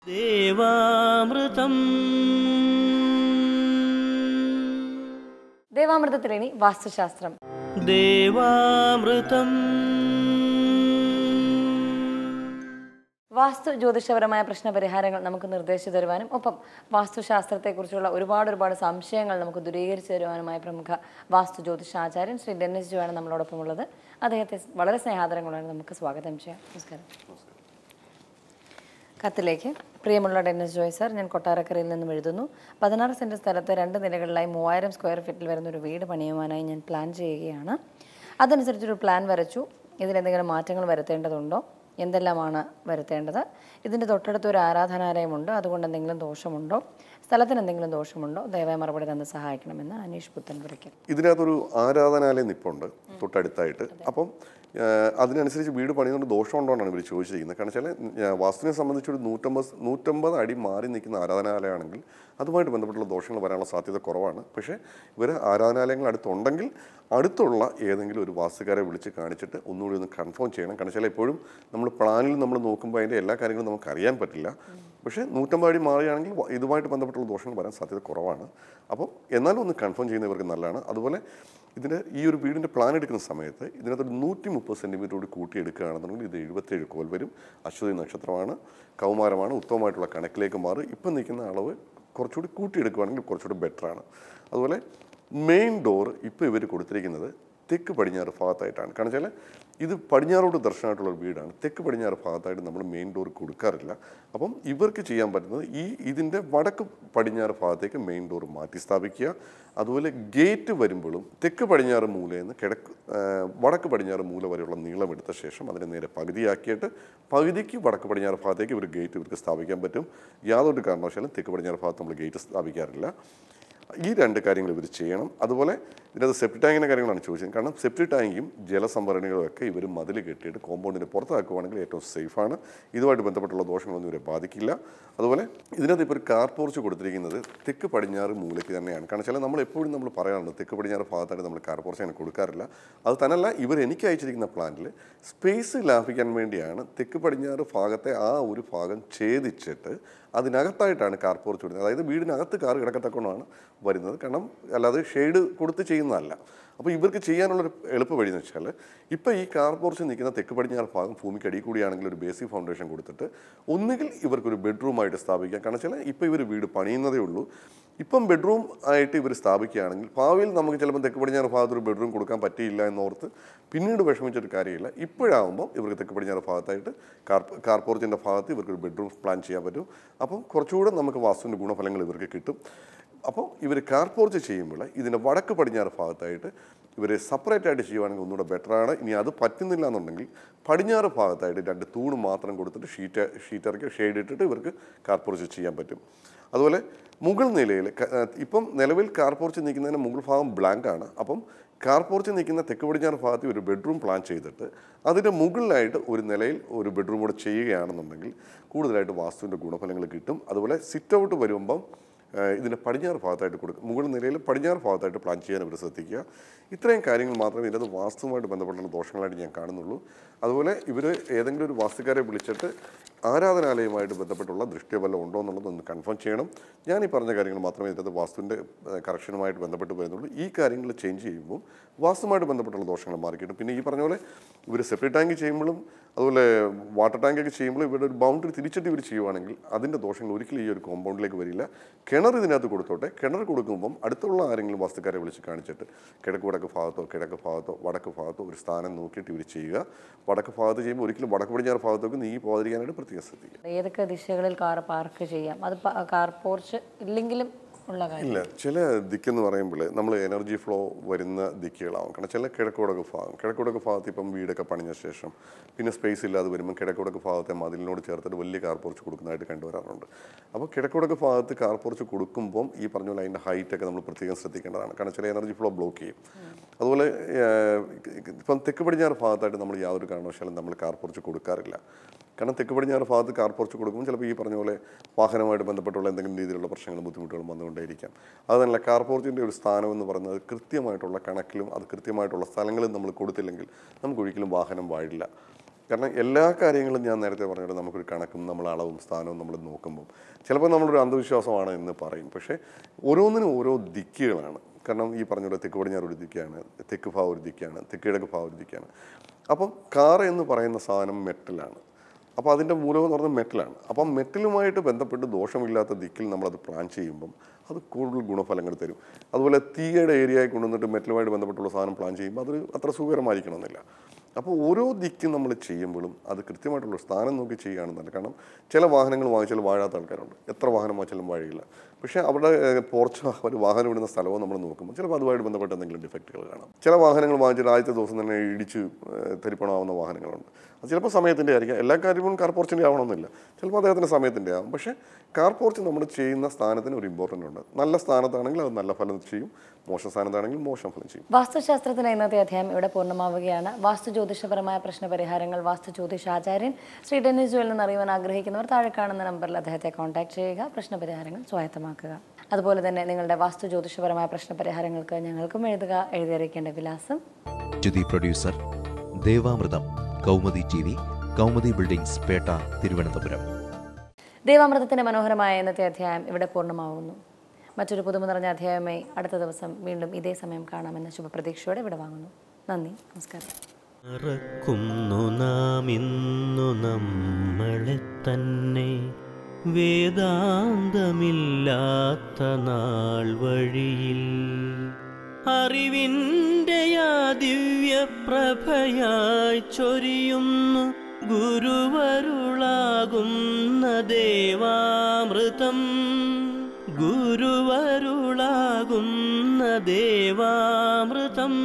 ദേവാമൃതം ദേവാമൃതത്തിലേനി വാസ്തുശാസ്ത്രം. ദേവാമൃതം വാസ്തു ജ്യോതിഷപരമായ പ്രശ്നപരിഹാരങ്ങൾ നമുക്ക് നിർദ്ദേശിച്ചു തരുവാനും ഒപ്പം വാസ്തുശാസ്ത്രത്തെക്കുറിച്ചുള്ള ഒരുപാട് സംശയങ്ങൾ നമുക്ക് ദൂരീകരിച്ചു തരുവാനുമായ പ്രമുഖ വാസ്തു ജ്യോതിഷാചാര്യൻ ശ്രീ ഡെന്നിസ് ജോയാണ് നമ്മളോടൊപ്പം ഉള്ളത്. അദ്ദേഹത്തെ വളരെ സ്നേഹാദരങ്ങളാണ് നമുക്ക് സ്വാഗതം ചെയ്യാം. നമസ്കാരം. കത്തിലേക്ക് പ്രിയമുള്ള ഡെന്നിസ് ജോയ് സാർ, ഞാൻ കൊട്ടാരക്കരയിൽ നിന്നും എഴുതുന്നു. 16 സെൻറ്റ് സ്ഥലത്ത് 2 നിലകളിലായി 3000 സ്ക്വയർ ഫീറ്റിൽ വരുന്നൊരു വീട് പണിയുവാനായി ഞാൻ പ്ലാൻ ചെയ്യുകയാണ്. അതനുസരിച്ചൊരു പ്ലാൻ വരച്ചു. ഇതിലെന്തെങ്കിലും മാറ്റങ്ങൾ വരുത്തേണ്ടതുണ്ടോ? എന്തെല്ലാമാണ് വരുത്തേണ്ടത്? ഇതിൻ്റെ തൊട്ടടുത്ത് ഒരു ആരാധനാലയമുണ്ട്, അതുകൊണ്ട് എന്തെങ്കിലും ദോഷമുണ്ടോ? സ്ഥലത്തിന് എന്തെങ്കിലും ദോഷമുണ്ടോ? ദയവായി മറുപടി തന്ന് സഹായിക്കണമെന്ന് അനീഷ് പുത്തൻപുരയ്ക്കൽ. ഇതിനകത്തൊരു ആരാധനാലയം നിപ്പുണ്ട് തൊട്ടടുത്തായിട്ട്. അപ്പം അതിനനുസരിച്ച് വീട് പണിതുകൊണ്ട് ദോഷമുണ്ടോന്നാണ് ഇവർ ചോദിച്ചിരിക്കുന്നത്. കാരണം വെച്ചാൽ വാസ്തുവിനെ സംബന്ധിച്ചൊരു 150 അടി മാറി നിൽക്കുന്ന ആരാധനാലയമാണെങ്കിൽ അതുമായിട്ട് ബന്ധപ്പെട്ടുള്ള ദോഷങ്ങൾ വരാനുള്ള സാധ്യത കുറവാണ്. പക്ഷേ ഇവർ ആരാധനാലയങ്ങൾ അടുത്തുണ്ടെങ്കിൽ അടുത്തുള്ള ഏതെങ്കിലും ഒരു വാസ്തുകാരെ വിളിച്ച് കാണിച്ചിട്ട് ഒന്നുകൂടി ഒന്ന് കൺഫേം ചെയ്യണം. കാരണം വെച്ചാൽ എപ്പോഴും നമ്മൾ പ്ലാനിൽ നമ്മൾ നോക്കുമ്പോൾ അതിൻ്റെ എല്ലാ കാര്യങ്ങളും നമുക്ക് അറിയാൻ പറ്റില്ല. പക്ഷേ 150 അടി മാറിയാണെങ്കിൽ ഇതുമായിട്ട് ബന്ധപ്പെട്ടുള്ള ദോഷങ്ങൾ വരാൻ സാധ്യത കുറവാണ്. അപ്പോൾ എന്നാലും ഒന്ന് കൺഫേം ചെയ്യുന്നവർക്ക് നല്ലതാണ്. അതുപോലെ ഇതിൻ്റെ ഈ ഒരു വീടിൻ്റെ പ്ലാൻ എടുക്കുന്ന സമയത്ത് ഇതിനകത്തൊരു 130 സെൻറ്റിമീറ്റർ കൂടി കൂട്ടിയെടുക്കുകയാണെന്നുണ്ടെങ്കിൽ ഇത് 77 കോൽ വരും. അശ്വതി നക്ഷത്രമാണ്, കൗമാരമാണ്, ഉത്തമമായിട്ടുള്ള കണക്കിലേക്ക് മാറും. ഇപ്പം നിൽക്കുന്ന അളവ് കുറച്ചുകൂടി കൂട്ടിയെടുക്കുകയാണെങ്കിൽ കുറച്ചുകൂടി ബെറ്ററാണ്. അതുപോലെ മെയിൻ ഡോർ ഇപ്പോൾ ഇവർ കൊടുത്തിരിക്കുന്നത് തെക്ക് പടിഞ്ഞാറ് ഭാഗത്തായിട്ടാണ്. കാരണം വെച്ചാൽ ഇത് പടിഞ്ഞാറോട്ട് ദർശനമായിട്ടുള്ളൊരു വീടാണ്. തെക്ക് പടിഞ്ഞാറ് ഭാഗത്തായിട്ട് നമ്മൾ മെയിൻ ഡോർ കൊടുക്കാറില്ല. അപ്പം ഇവർക്ക് ചെയ്യാൻ പറ്റുന്നത് ഇതിൻ്റെ വടക്ക് പടിഞ്ഞാറ് ഭാഗത്തേക്ക് മെയിൻ ഡോർ മാറ്റി സ്ഥാപിക്കുക. അതുപോലെ ഗേറ്റ് വരുമ്പോഴും തെക്ക് പടിഞ്ഞാറ് മൂലയിൽ നിന്ന് വടക്ക് പടിഞ്ഞാറ് മൂല വരെയുള്ള നീളം എടുത്ത ശേഷം അതിനെ നേരെ പകുതിയാക്കിയിട്ട് പകുതിക്ക് വടക്ക് പടിഞ്ഞാറ് ഭാഗത്തേക്ക് ഇവർ ഗേറ്റ് ഇവർക്ക് സ്ഥാപിക്കാൻ പറ്റും. യാതൊരു കാരണവശാലും തെക്ക് പടിഞ്ഞാറ് ഭാഗത്ത് നമ്മൾ ഗേറ്റ് സ്ഥാപിക്കാറില്ല. ഈ 2 കാര്യങ്ങൾ ഇവർ ചെയ്യണം. അതുപോലെ ഇതിനകത്ത് സെപ്റ്റി ടാങ്കിൻ്റെ കാര്യങ്ങളാണ് ചോദിച്ചത്. കാരണം സെപ്റ്റി ടാങ്കും ജലസംഭരണികളും ഒക്കെ ഇവർ മതിൽ കെട്ടിയിട്ട് കോമ്പൗണ്ടിന് പുറത്താക്കുവാണെങ്കിൽ ഏറ്റവും സേഫാണ്. ഇതുമായിട്ട് ബന്ധപ്പെട്ടുള്ള ദോഷങ്ങളൊന്നും ഇവരെ ബാധിക്കില്ല. അതുപോലെ ഇതിനകത്ത് ഇപ്പോൾ ഒരു കാർ പോർച്ച് കൊടുത്തിരിക്കുന്നത് തെക്ക് പടിഞ്ഞാറ് മൂലയ്ക്ക് തന്നെയാണ്. കാരണം വെച്ചാൽ നമ്മൾ എപ്പോഴും നമ്മൾ പറയാറുണ്ട് തെക്ക് പടിഞ്ഞാറ് ഭാഗത്തായിട്ട് നമ്മൾ കാർ പോർച്ച് അങ്ങനെ കൊടുക്കാറില്ല. അത് തന്നെയല്ല, ഇവർ എനിക്ക് അയച്ചിരിക്കുന്ന പ്ലാനിൽ സ്പേസ് ലാഭിക്കാൻ വേണ്ടിയാണ് തെക്ക് പടിഞ്ഞാറ് ഭാഗത്തെ ആ ഒരു ഭാഗം ഛേദിച്ചിട്ട് അതിനകത്തായിട്ടാണ് കാർ പോർച്ച് വരുന്നത്. അതായത് വീടിനകത്ത് കാർ കിടക്കത്തക്കൊണ്ടാണ് വരുന്നത്. കാരണം അല്ലാതെ ഷെയ്ഡ് കൊടുത്ത് ചെയ്യുന്നതല്ല. അപ്പോൾ ഇവർക്ക് ചെയ്യാനുള്ളൊരു എളുപ്പ വഴി എന്ന് വെച്ചാൽ ഇപ്പോൾ ഈ കാർ പോർച്ച് നിൽക്കുന്ന തെക്ക് പടിഞ്ഞാറ് ഭാഗം ഭൂമിക്ക് അടിയിൽ കൂടിയാണെങ്കിൽ ഒരു ബേസിക് ഫൗണ്ടേഷൻ കൊടുത്തിട്ട് ഒന്നുകിൽ ഇവർക്കൊരു ബെഡ്റൂമായിട്ട് സ്ഥാപിക്കാം. കാരണം വെച്ചാൽ ഇപ്പോൾ ഇവർ വീട് പണിയുന്നതേ ഉള്ളൂ. ഇപ്പം ബെഡ്റൂം ആയിട്ട് ഇവർ സ്ഥാപിക്കുകയാണെങ്കിൽ ഭാവിയിൽ നമുക്ക് ചിലപ്പോൾ തെക്ക് പടിഞ്ഞാറ് ഭാഗത്തൊരു ബെഡ്റൂം കൊടുക്കാൻ പറ്റിയില്ല എന്നോർത്ത് പിന്നീട് വിഷമിച്ചൊരു കാര്യമില്ല. ഇപ്പോഴാകുമ്പോൾ ഇവർക്ക് തെക്ക് പടിഞ്ഞാറ് ഭാഗത്തായിട്ട് കാർ പോർച്ചിൻ്റെ ഭാഗത്ത് ഇവർക്കൊരു ബെഡ്റൂം പ്ലാൻ ചെയ്യാൻ പറ്റും. അപ്പം കുറച്ചുകൂടെ നമുക്ക് വാസ്തുവിൻ്റെ ഗുണഫലങ്ങൾ ഇവർക്ക് കിട്ടും. അപ്പോൾ ഇവർ കാർ പോർച്ച് ചെയ്യുമ്പോൾ ഇതിൻ്റെ വടക്ക് പടിഞ്ഞാറ് ഭാഗത്തായിട്ട് ഇവർ സെപ്പറേറ്റ് ആയിട്ട് ചെയ്യുവാണെങ്കിൽ ഒന്നുകൂടെ ബെറ്ററാണ്. ഇനി അത് പറ്റുന്നില്ല എന്നുണ്ടെങ്കിൽ പടിഞ്ഞാറ് ഭാഗത്തായിട്ട് 2 തൂണ് മാത്രം കൊടുത്തിട്ട് ഷീറ്റ് ഇറക്കി ഷെയ്ഡ് ഇട്ടിട്ട് ഇവർക്ക് കാർ പോർച്ച് ചെയ്യാൻ പറ്റും. അതുപോലെ മുകൾ നിലയിൽ ഇപ്പം നിലവിൽ കാർ പോർച്ച് നിൽക്കുന്നതിന് മുകൾ ഭാഗം ബ്ലാങ്ക് ആണ്. അപ്പം കാർ പോർച്ച് നിൽക്കുന്ന തെക്ക് പടിഞ്ഞാറ് ഭാഗത്ത് ഒരു ബെഡ്റൂം പ്ലാൻ ചെയ്തിട്ട് അതിൻ്റെ മുകളിലായിട്ട് ഒരു നിലയിൽ ഒരു ബെഡ്റൂം കൂടെ ചെയ്യുകയാണെന്നുണ്ടെങ്കിൽ കൂടുതലായിട്ട് വാസ്തുവിൻ്റെ ഗുണഫലങ്ങൾ കിട്ടും. അതുപോലെ സിറ്റ് ഔട്ട് വരുമ്പം ഇതിൻ്റെ പടിഞ്ഞാറ് ഭാഗത്തായിട്ട് കൊടുക്കും. മുകൾ നിലയിൽ പടിഞ്ഞാറ് ഭാഗത്തായിട്ട് പ്ലാൻ ചെയ്യാൻ ഇവർ ശ്രദ്ധിക്കുക. ഇത്രയും കാര്യങ്ങൾ മാത്രമേ ഇതിനകത്ത് വാസ്തുവുമായിട്ട് ബന്ധപ്പെട്ടുള്ള ദോഷങ്ങളായിട്ട് ഞാൻ കാണുന്നുള്ളൂ. അതുപോലെ ഇവർ ഏതെങ്കിലും ഒരു വാസ്തുക്കാരെ വിളിച്ചിട്ട് ആരാധനാലയവുമായിട്ട് ബന്ധപ്പെട്ടുള്ള ദൃഷ്ടിബലം ഉണ്ടോ എന്നുള്ളതൊന്ന് കൺഫേം ചെയ്യണം. ഞാൻ ഈ പറഞ്ഞ കാര്യങ്ങൾ മാത്രമേ ഇതിനകത്ത് വാസ്തുവിൻ്റെ കറക്ഷനുമായിട്ട് ബന്ധപ്പെട്ട് വരുന്നുള്ളൂ. ഈ കാര്യങ്ങൾ ചേഞ്ച് ചെയ്യുമ്പോൾ വാസ്തുവുമായിട്ട് ബന്ധപ്പെട്ടുള്ള ദോഷങ്ങൾ മാറിക്കിട്ടും. പിന്നെ ഈ പറഞ്ഞ പോലെ ഇവർ സെപ്റ്റി ടാങ്ക് ചെയ്യുമ്പോഴും അതുപോലെ വാട്ടർ ടാങ്കൊക്കെ ചെയ്യുമ്പോഴും ഇവരുടെ ഒരു ബൗണ്ടറി തിരിച്ചിട്ട് ഇവർ ചെയ്യുവാണെങ്കിൽ അതിൻ്റെ ദോഷങ്ങൾ ഒരിക്കലും ഈ ഒരു കോമ്പൗണ്ടിലേക്ക് വരില്ല. കിണർ ഇതിനകത്ത് കൊടുത്തോട്ടെ. കിണർ കൊടുക്കുമ്പം അടുത്തുള്ള ആരെങ്കിലും വാസ്തുക്കാരെ വിളിച്ച് കാണിച്ചിട്ട് കിഴക്ക് ഭാഗത്തോ വടക്ക് ഭാഗത്തോ ഒരു സ്ഥാനം നോക്കിയിട്ട് ഇവർ ചെയ്യുക. വടക്ക് ഭാഗത്ത് ചെയ്യുമ്പോൾ ഒരിക്കലും വടക്ക് പടിഞ്ഞാറ് ഭാഗത്തേക്ക് നീങ്ങി പോകാതിരിക്കാനായിട്ട് പ്രത്യേകം ശ്രദ്ധിക്കുക. ഏതൊക്കെ ദിശകളിൽ കാർ പാർക്ക് ചെയ്യാം? അത് കാർ പോർച്ച് ഇല്ലെങ്കിലും ഇല്ല, ചില ദിക്കെന്ന് പറയുമ്പോൾ നമ്മൾ എനർജി ഫ്ലോ വരുന്ന ദിക്കുകളാവും. കാരണം ചില കിഴക്കുടക്ക് ഭാഗത്ത് ഇപ്പം വീടൊക്കെ പണിഞ്ഞ ശേഷം പിന്നെ സ്പേസ് ഇല്ലാതെ വരുമ്പോൾ കിഴക്കുടക്ക് ഭാഗത്തെ മതിലിനോട് ചേർത്തിട്ട് വലിയ കാർ പോർച്ച് കൊടുക്കുന്നതായിട്ട് കണ്ടുവരാറുണ്ട്. അപ്പോൾ കിഴക്കുടക്ക് ഭാഗത്ത് കാർ പോർച്ച് കൊടുക്കുമ്പം ഈ പറഞ്ഞ പോലെ അതിൻ്റെ ഹൈറ്റൊക്കെ നമ്മൾ പ്രത്യേകം ശ്രദ്ധിക്കേണ്ടതാണ്. കാരണം ചില എനർജി ഫ്ലോ ബ്ലോക്ക് ചെയ്യും. അതുപോലെ ഇപ്പം തെക്ക് പടിഞ്ഞാറ് ഭാഗത്തായിട്ട് നമ്മൾ യാതൊരു കാരണവശാലും നമ്മൾ കാർ പോർച്ച് കൊടുക്കാറില്ല. കാരണം തെക്ക് പടിഞ്ഞാറ് ഭാഗത്ത് കാർ പോർച്ച് കൊടുക്കുമ്പോൾ ചിലപ്പോൾ ഈ പറഞ്ഞ പോലെ വാഹനമായിട്ട് ബന്ധപ്പെട്ടുള്ള എന്തെങ്കിലും രീതിയിലുള്ള പ്രശ്നങ്ങളും ബുദ്ധിമുട്ടുകളും വന്നുകൊണ്ടേയിരിക്കാം. അത് തന്നെ കാർ പോർച്ചിൻ്റെ ഒരു സ്ഥാനം എന്ന് പറയുന്നത് കൃത്യമായിട്ടുള്ള കണക്കിലും അത് കൃത്യമായിട്ടുള്ള സ്ഥലങ്ങളും നമ്മൾ കൊടുത്തില്ലെങ്കിൽ നമുക്ക് ഒരിക്കലും വാഹനം വാഴില്ല. കാരണം എല്ലാ കാര്യങ്ങളും ഞാൻ നേരത്തെ പറഞ്ഞിട്ട് നമുക്കൊരു കണക്കും നമ്മൾ അളവും സ്ഥാനവും നമ്മൾ നോക്കുമ്പോൾ ചിലപ്പോൾ നമ്മളൊരു അന്ധവിശ്വാസമാണ് എന്ന് പറയും. പക്ഷേ ഓരോന്നിനും ഓരോ ദിക്കുകളാണ്. കാരണം ഈ പറഞ്ഞ തെക്ക് പടിഞ്ഞാറ് ഒരു ദിക്കാണ്, തെക്ക് ഭാഗം ഒരു ദിക്കാണ്, തെക്ക് കിഴക്ക് ഭാഗം ഒരു ദിക്കാണ്. അപ്പം കാർ എന്ന് പറയുന്ന സാധനം മെറ്റലാണ്. അപ്പോൾ അതിൻ്റെ മൂലം എന്ന് പറഞ്ഞാൽ മെറ്റലാണ്. അപ്പം മെറ്റലുമായിട്ട് ബന്ധപ്പെട്ട് ദോഷമില്ലാത്ത ദിക്കിൽ നമ്മളത് പ്ലാൻ ചെയ്യുമ്പം അത് കൂടുതൽ ഗുണഫലങ്ങൾ തരും. അതുപോലെ തീയുടെ ഏരിയയിൽ കൊണ്ടുവന്നിട്ട് മെറ്റലുമായിട്ട് ബന്ധപ്പെട്ടുള്ള സാധനം പ്ലാൻ ചെയ്യുമ്പോൾ അത് അത്ര സുഖകരമായിരിക്കണമെന്നില്ല. അപ്പോൾ ഓരോ ദിക്കും നമ്മൾ ചെയ്യുമ്പോഴും അത് കൃത്യമായിട്ടുള്ള സ്ഥാനം നോക്കി ചെയ്യുകയാണെന്നല്ല. കാരണം ചില വാഹനങ്ങൾ വാങ്ങിച്ചാൽ വാഴാത്ത ആൾക്കാരുണ്ട്, എത്ര വാഹനം വാങ്ങിച്ചാലും വാഴയില്ല. പക്ഷേ അവിടെ പോർച്ചോ ഒരു വാഹനം ഇടുന്ന സ്ഥലമോ നമ്മൾ നോക്കുമ്പോൾ ചിലപ്പോൾ അതുമായിട്ട് ബന്ധപ്പെട്ട എന്തെങ്കിലും ഡിഫക്റ്റുകൾ കാണാം. ചില വാഹനങ്ങൾ വാങ്ങിച്ചിട്ട് ആദ്യത്തെ ദിവസം തന്നെ ഇടിച്ച് തരിപ്പണമാവുന്ന വാഹനങ്ങളുണ്ട്. അത് ചിലപ്പോൾ സമയത്തിൻ്റെ ആയിരിക്കാം. എല്ലാ കാര്യവും കാർ പോർച്ചിൻ്റെ ആവണമെന്നില്ല, ചിലപ്പോൾ അദ്ദേഹത്തിൻ്റെ സമയത്തിൻ്റെ ആവും. പക്ഷേ കാർ പോർച്ച് നമ്മൾ ചെയ്യുന്ന സ്ഥാനത്തിന് ഒരു ഇമ്പോർട്ടൻ്റ് ഉണ്ട്. നല്ല സ്ഥാനത്താണെങ്കിൽ അത് നല്ല ഫലം ചെയ്യും, മോശം സ്ഥാനത്താണെങ്കിൽ മോശം ഫലം ചെയ്യും. വാസ്തുശാസ്ത്രത്തിന് ഇന്നത്തെ അധ്യായം ഇവിടെ പൂർണ്ണമാവുകയാണ്. വാസ്തു ജ്യോതിഷപരമായ പ്രശ്നപരിഹാരങ്ങൾ വാസ്തു ജ്യോതിഷാചാര്യൻ ശ്രീ ഡെന്നിസ് ജോയലിൽ നിന്ന് അറിയുവാൻ ആഗ്രഹിക്കുന്നവർ താഴെ കാണുന്ന നമ്പറിൽ അദ്ദേഹത്തെ കോൺടാക്ട് ചെയ്യുക, പ്രശ്നപരിഹാരങ്ങൾ സ്വായത്തമാക്കുക. അതുപോലെ തന്നെ നിങ്ങളുടെ വാസ്തു ജ്യോതിഷപരമായ പ്രശ്നപരിഹാരങ്ങൾക്ക് ഞങ്ങൾക്കും എഴുതുക. എഴുതിയറിയിക്കേണ്ട വിലാസം: producer Devamritham, Kaumudi TV, Kaumudi buildings, Pettah, Thiruvananthapuram. ദേവാമൃതത്തിന്റെ മനോഹരമായ ഇന്നത്തെ അധ്യായം ഇവിടെ പൂർണ്ണമാവുന്നു. മറ്റൊരു പുതുമ നിറഞ്ഞ അധ്യായമായി അടുത്ത ദിവസം വീണ്ടും ഇതേ സമയം കാണാമെന്ന ശുഭപ്രതീക്ഷയോടെ ഇവിടെ വാങ്ങുന്നു. നന്ദി, നമസ്കാരം. മറക്കുന്നു നാം ഇന്നു നമ്മളെ തന്നെ, വേദാന്തമില്ലാത്ത നാൾ വഴിയിൽ അറിവിൻ്റെ ആ ദിവ്യപ്രഭയായി ചൊരിയുന്നു ഗുരുവരുളാകുന്ന ദേവാമൃതം, ഗുരുവരുളാകുന്ന ദേവാമൃതം.